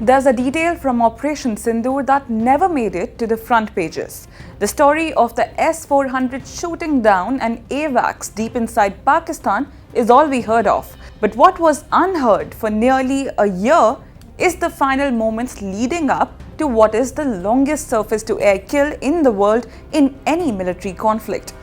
There's a detail from Operation Sindoor that never made it to the front pages. The story of the S-400 shooting down an AWACS deep inside Pakistan is all we heard of. But what was unheard for nearly a year is the final moments leading up to what is the longest surface-to-air kill in the world in any military conflict.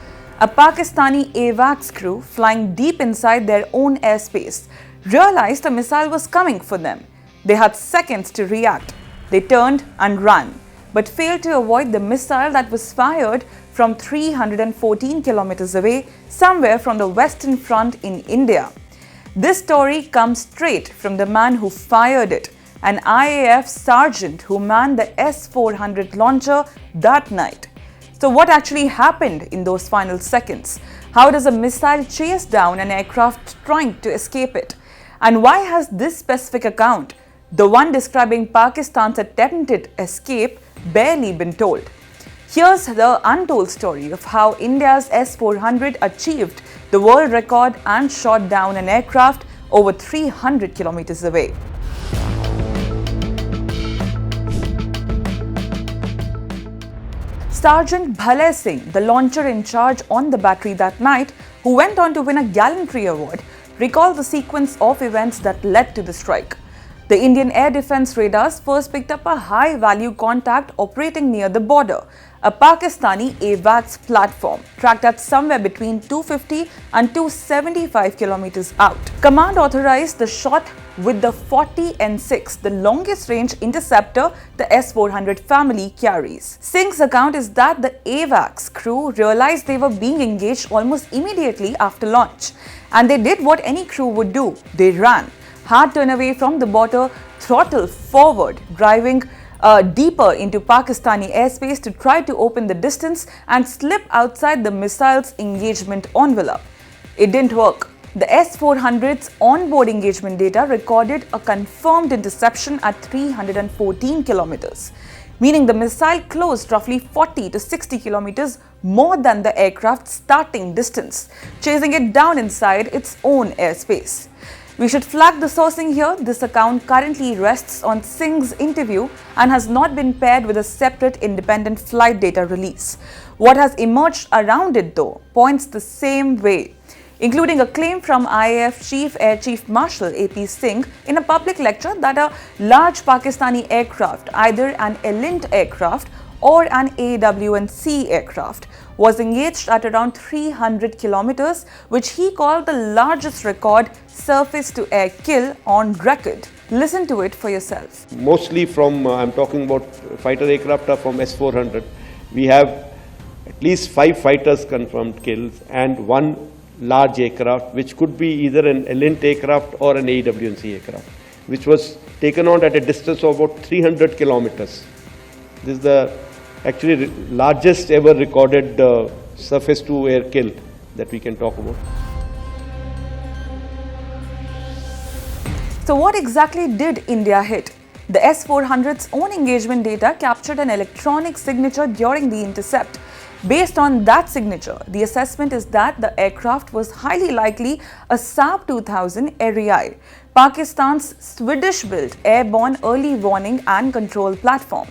A Pakistani AWACS crew flying deep inside their own airspace realized a missile was coming for them. They had seconds to react. They turned and ran, but failed to avoid the missile that was fired from 314 kilometers away, somewhere from the Western Front in India. This story comes straight from the man who fired it, an IAF sergeant who manned the S-400 launcher that night. So what actually happened in those final seconds? How does a missile chase down an aircraft trying to escape it? And why has this specific account, the one describing Pakistan's attempted escape, barely been told? Here's the untold story of how India's S-400 achieved the world record and shot down an aircraft over 300 kilometers away. Sergeant Bhale Singh, the launcher in charge on the battery that night, who went on to win a gallantry award, recalled the sequence of events that led to the strike. The Indian air defense radars first picked up a high-value contact operating near the border, a Pakistani AWACS platform tracked at somewhere between 250 and 275 kilometers out. Command authorized the shot with the 40N6, the longest range interceptor the S-400 family carries. Singh's account is that the AWACS crew realized they were being engaged almost immediately after launch, and they did what any crew would do. They ran. Hard turn away from the border, throttle forward, driving deeper into Pakistani airspace to try to open the distance and slip outside the missile's engagement envelope. It didn't work. The S-400's onboard engagement data recorded a confirmed interception at 314 kilometers, meaning the missile closed roughly 40 to 60 kilometers more than the aircraft's starting distance, chasing it down inside its own airspace. We should flag the sourcing here. This account currently rests on Singh's interview and has not been paired with a separate independent flight data release. What has emerged around it, though, points the same way, including a claim from IAF Chief Marshal A.P. Singh in a public lecture that a large Pakistani aircraft, either an elite aircraft or an AWC aircraft, was engaged at around 300 kilometers, which he called the largest record surface-to-air kill on record. Listen to it for yourself. Mostly from, I'm talking about fighter aircraft are from S-400. We have at least 5 fighters confirmed kills and 1 large aircraft, which could be either an elite aircraft or an AWC aircraft, which was taken on at a distance of about 300 kilometers. This is the actually largest ever recorded surface-to-air kill that we can talk about. So what exactly did India hit? The S-400's own engagement data captured an electronic signature during the intercept. Based on that signature, the assessment is that the aircraft was highly likely a Saab 2000 erieye, Pakistan's Swedish-built airborne early warning and control platform.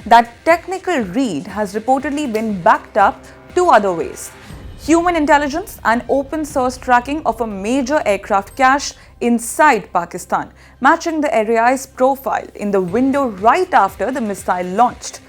That technical read has reportedly been backed up 2 other ways: human intelligence and open source tracking of a major aircraft cache inside Pakistan, matching the erieye's profile in the window right after the missile launched.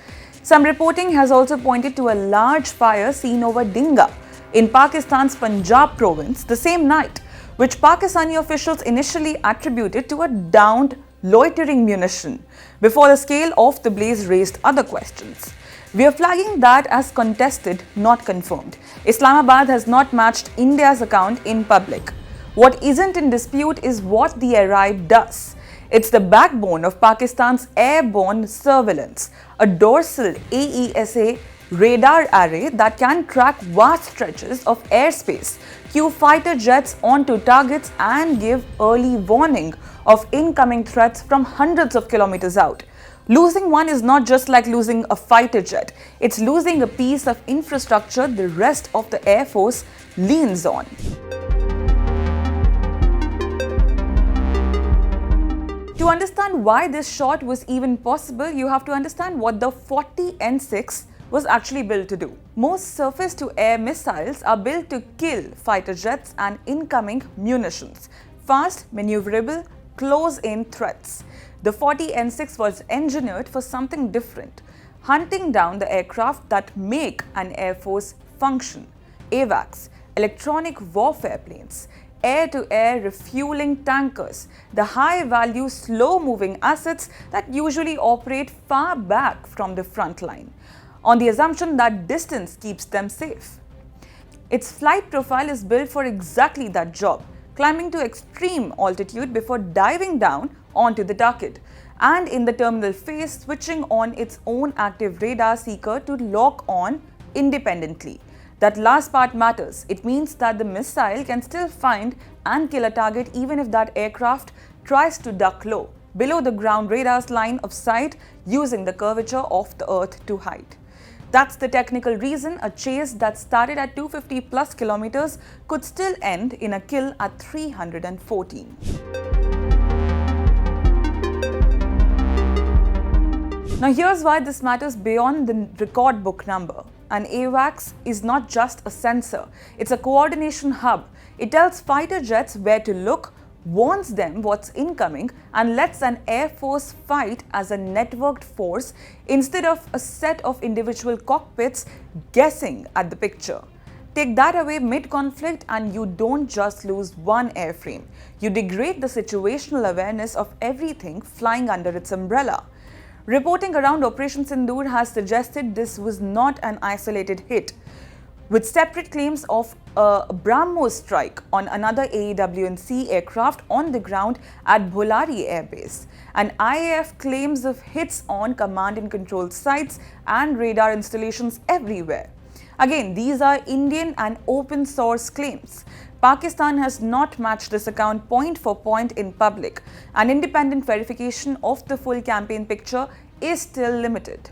Some reporting has also pointed to a large fire seen over Dinga in Pakistan's Punjab province the same night, which Pakistani officials initially attributed to a downed loitering munition, before the scale of the blaze raised other questions. We are flagging that as contested, not confirmed. Islamabad has not matched India's account in public. What isn't in dispute is what the erieye does. It's the backbone of Pakistan's airborne surveillance, a dorsal AESA radar array that can track vast stretches of airspace, cue fighter jets onto targets and give early warning of incoming threats from hundreds of kilometers out. Losing one is not just like losing a fighter jet, it's losing a piece of infrastructure the rest of the Air Force leans on. To understand why this shot was even possible, you have to understand what the 40N6 was actually built to do. Most surface-to-air missiles are built to kill fighter jets and incoming munitions. Fast, maneuverable, close-in threats. The 40N6 was engineered for something different, hunting down the aircraft that make an air force function. AWACS, electronic warfare planes, air-to-air refueling tankers, the high-value, slow-moving assets that usually operate far back from the front line, on the assumption that distance keeps them safe. Its flight profile is built for exactly that job, climbing to extreme altitude before diving down onto the target, and in the terminal phase switching on its own active radar seeker to lock on independently. That last part matters. It means that the missile can still find and kill a target even if that aircraft tries to duck low, below the ground radar's line of sight, using the curvature of the earth to hide. That's the technical reason a chase that started at 250 plus kilometers could still end in a kill at 314. Now here's why this matters beyond the record book number. An AWACS is not just a sensor, it's a coordination hub. It tells fighter jets where to look, warns them what's incoming, and lets an air force fight as a networked force instead of a set of individual cockpits guessing at the picture. Take that away mid-conflict and you don't just lose one airframe. You degrade the situational awareness of everything flying under its umbrella. Reporting around Operation Sindoor has suggested this was not an isolated hit, with separate claims of a BrahMos strike on another AEW&C aircraft on the ground at Bholari Air Base, and IAF claims of hits on command and control sites and radar installations everywhere. Again, these are Indian and open source claims. Pakistan has not matched this account point for point in public, and independent verification of the full campaign picture is still limited.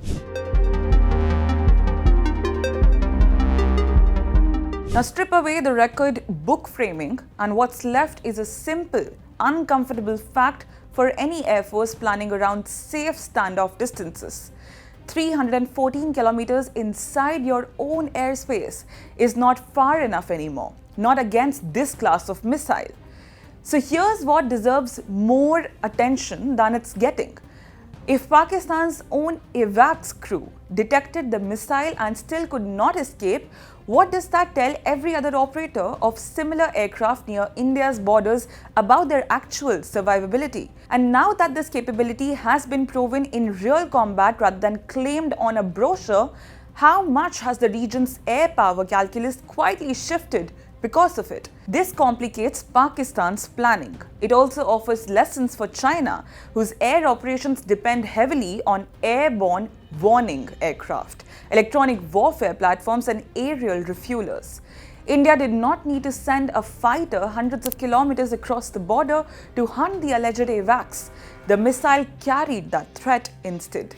Now strip away the record book framing and what's left is a simple, uncomfortable fact for any air force planning around safe standoff distances. 314 kilometers inside your own airspace is not far enough anymore, not against this class of missile. So here's what deserves more attention than it's getting. If Pakistan's own AWACS crew detected the missile and still could not escape, what does that tell every other operator of similar aircraft near India's borders about their actual survivability? And now that this capability has been proven in real combat rather than claimed on a brochure, how much has the region's air power calculus quietly shifted because of it? This complicates Pakistan's planning. It also offers lessons for China, whose air operations depend heavily on airborne warning aircraft, electronic warfare platforms, and aerial refuelers. India did not need to send a fighter hundreds of kilometers across the border to hunt the alleged AWACS. The missile carried that threat instead.